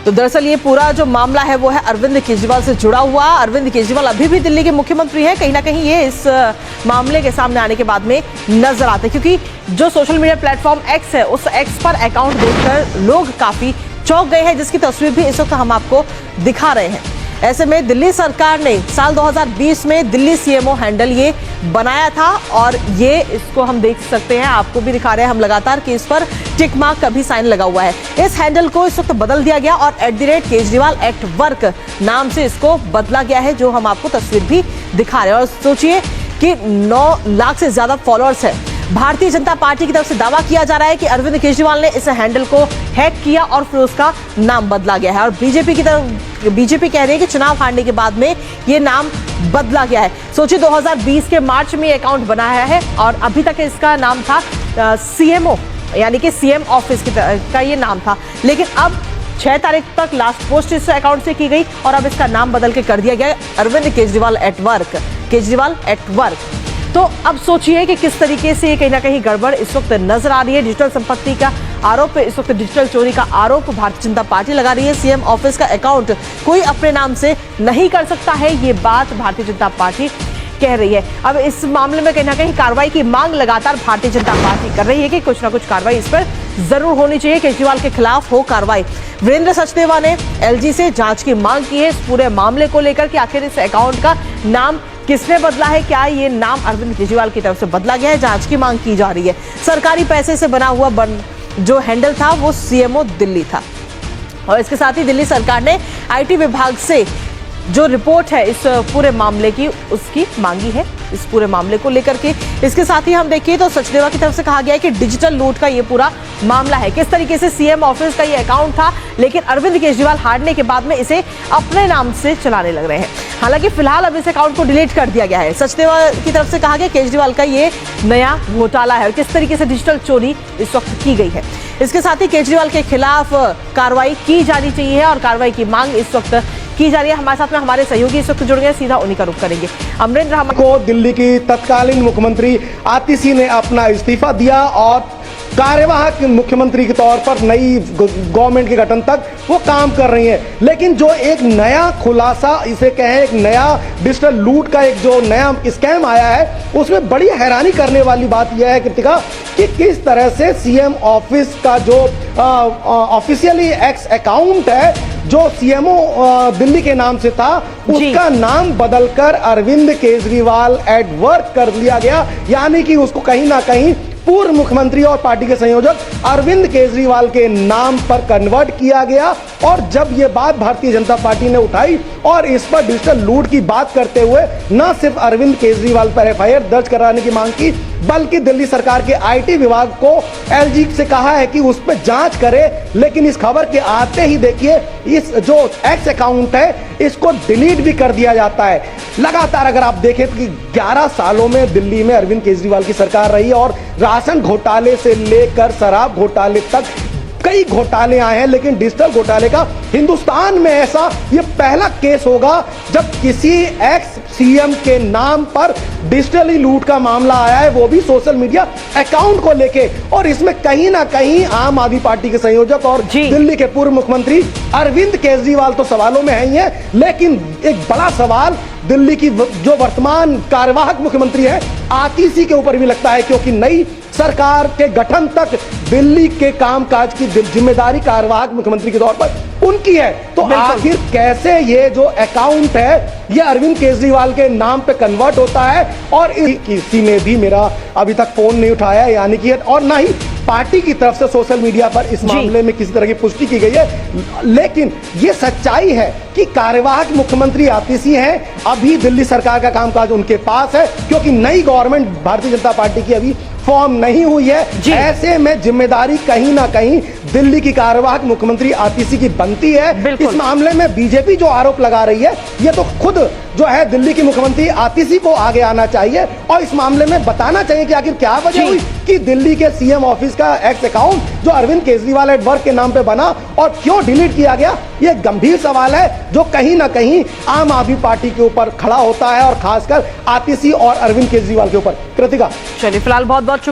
तो दरअसल ये पूरा जो मामला है वो है अरविंद केजरीवाल से जुड़ा हुआ। अरविंद केजरीवाल अभी भी दिल्ली के मुख्यमंत्री हैं। कहीं ना कहीं ये इस मामले के सामने आने के बाद में नजर आते हैं, क्योंकि जो सोशल मीडिया प्लेटफॉर्म एक्स है, उस एक्स पर अकाउंट देखकर लोग काफी चौंक गए हैं, जिसकी तस्वीर भी इस वक्त हम आपको दिखा रहे हैं। ऐसे में दिल्ली सरकार ने साल 2020 में दिल्ली सीएमओ हैंडल ये बनाया था, और ये इसको हम देख सकते हैं, आपको भी दिखा रहे हैं हम लगातार कि इस पर टिक मार्क का भी साइन लगा हुआ है। इस हैंडल को इस वक्त बदल दिया गया और @केजरीवाल एट वर्क नाम से इसको बदला गया है, जो हम आपको तस्वीर भी दिखा रहे हैं। और सोचिए कि 9 लाख से ज्यादा फॉलोअर्स है। भारतीय जनता पार्टी की तरफ से दावा किया जा रहा है कि अरविंद केजरीवाल ने इस हैंडल को हैक किया और फिर उसका नाम बदला गया है। और बीजेपी कह रही है कि चुनाव हारने के बाद में ये नाम बदला गया है। सोचिए 2020 के मार्च में अकाउंट बनाया है और अभी तक इसका नाम था सीएमओ, यानी कि सीएम ऑफिस का ये नाम था, लेकिन अब 6 तारीख तक लास्ट पोस्ट इस अकाउंट से की गई और अब इसका नाम बदल के कर दिया गया अरविंद केजरीवाल एट वर्क। तो अब सोचिए कि किस तरीके से कहीं ना कहीं गड़बड़ इस वक्त नजर आ रही है। डिजिटल संपत्ति का आरोप, इस वक्त डिजिटल चोरी का आरोप भारतीय जनता पार्टी लगा रही है। सीएम ऑफिस का अकाउंट कोई अपने नाम से नहीं कर सकता है, ये बात भारतीय जनता पार्टी कह रही है। अब इस मामले में कहीं ना कहीं कार्रवाई की मांग लगातार भारतीय जनता पार्टी कर रही है कि कुछ ना कुछ कार्रवाई इस पर जरूर होनी चाहिए, केजरीवाल के खिलाफ हो कार्रवाई। वीरेंद्र सचदेवा ने एलजी से जांच की मांग की है इस पूरे मामले को लेकर कि आखिर इस अकाउंट का नाम किसने बदला है, क्या ये नाम अरविंद केजरीवाल की तरफ से बदला गया है, जांच की मांग की जा रही है। सरकारी पैसे से बना हुआ जो हैंडल था वो सीएमओ दिल्ली था। और इसके साथ ही दिल्ली सरकार ने आईटी विभाग से जो रिपोर्ट है इस पूरे मामले की, उसकी मांगी है इस पूरे मामले को लेकर के। इसके साथ ही हम देखिए तो सचदेवा की तरफ से कहा गया है कि डिजिटल लूट का ये पूरा मामला है, किस तरीके से सीएम ऑफिस का ये अकाउंट था, लेकिन अरविंद केजरीवाल हारने के बाद में इसे अपने नाम से चलाने लग रहे हैं। हालांकि फिलहाल अब इस अकाउंट को डिलीट कर दिया गया है। सचदेवा की तरफ से कहा गया केजरीवाल का ये नया घोटाला है और किस तरीके से डिजिटल चोरी इस वक्त की गई है। इसके साथ ही केजरीवाल के खिलाफ कार्रवाई की जानी चाहिए और कार्रवाई की मांग इस वक्त की जा रही है। हमारे साथ में हमारे सहयोगी इस वक्त जुड़ गए, सीधा उन्हीं का रुख करेंगे। अमरेंद्र को दिल्ली की तत्कालीन मुख्यमंत्री आतिशी ने अपना इस्तीफा दिया और कार्यवाहक मुख्यमंत्री के तौर पर नई गवर्नमेंट के गठन तक वो काम कर रही हैं। लेकिन जो एक नया खुलासा, इसे कहें एक नया डिजिटल लूट का एक जो नया स्कैम आया है, उसमें बड़ी हैरानी करने वाली बात यह है कृतिका कि किस तरह से सीएम ऑफिस का जो ऑफिशियली एक्स अकाउंट है, जो सीएमओ दिल्ली के नाम से था, उसका नाम बदलकर अरविंद केजरीवाल एट वर्क कर दिया गया। यानी कि उसको कहीं ना कहीं पूर्व मुख्यमंत्री और पार्टी के संयोजक अरविंद केजरीवाल के नाम पर कन्वर्ट किया गया। और जब ये बात भारतीय जनता पार्टी ने उठाई और इस पर डिजिटल लूट की बात करते हुए न सिर्फ अरविंद केजरीवाल पर एफआईआर दर्ज कराने की मांग की, बल्कि दिल्ली सरकार के आईटी विभाग को एलजी से कहा है कि उस पर जांच करे। लेकिन इस खबर के आते ही देखिए इस जो एक्स अकाउंट है इसको डिलीट भी कर दिया जाता है। लगातार अगर आप देखें कि 11 सालों में दिल्ली में अरविंद केजरीवाल की सरकार रही और राशन घोटाले से लेकर शराब घोटाले तक कई घोटाले आए हैं, लेकिन डिजिटल घोटाले का हिंदुस्तान में ऐसा ये पहला केस होगा जब किसी एक्स सीएम के नाम पर डिजिटली लूट का मामला आया है, वो भी सोशल मीडिया अकाउंट को लेके। और इसमें कहीं ना कहीं आम आदमी पार्टी के संयोजक और दिल्ली के पूर्व मुख्यमंत्री अरविंद केजरीवाल तो सवालों में है ही है, लेकिन एक बड़ा सवाल दिल्ली की जो वर्तमान कार्यवाहक मुख्यमंत्री है आतिशी के ऊपर भी लगता है, क्योंकि नई सरकार के गठन तक दिल्ली के कामकाज की जिम्मेदारी कार्यवाहक मुख्यमंत्री के तौर पर उनकी है। तो आखिर कैसे ये जो अकाउंट है ये अरविंद केजरीवाल के नाम पे कन्वर्ट होता है, और किसी ने भी मेरा अभी तक फोन नहीं उठाया, यानी कि और ना ही पार्टी की तरफ से सोशल मीडिया पर इस मामले में किसी तरह की पुष्टि की गई है। लेकिन ये सच्चाई है कि कार्यवाहक मुख्यमंत्री आतिशी हैं, अभी दिल्ली सरकार का कामकाज उनके पास है, क्योंकि नई गवर्नमेंट भारतीय जनता पार्टी की अभी फॉर्म नहीं हुई है। ऐसे में जिम्मेदारी कहीं ना कहीं दिल्ली की कार्यवाहक मुख्यमंत्री आतिशी की बनती है। इस मामले में बीजेपी जो आरोप लगा रही है, ये तो खुद जो है दिल्ली की मुख्यमंत्री आतिशी को आगे आना चाहिए और इस मामले में बताना चाहिए कि आखिर क्या वजह हुई कि दिल्ली के सीएम ऑफिस का एक्स अकाउंट जो अरविंद केजरीवाल एट वर्क के नाम पे बना और क्यों डिलीट किया गया। ये गंभीर सवाल है जो कहीं ना कहीं आम आदमी पार्टी के ऊपर खड़ा होता है और खासकर आतिशी और अरविंद केजरीवाल के ऊपर। कृतिका, चलिए फिलहाल बहुत बहुत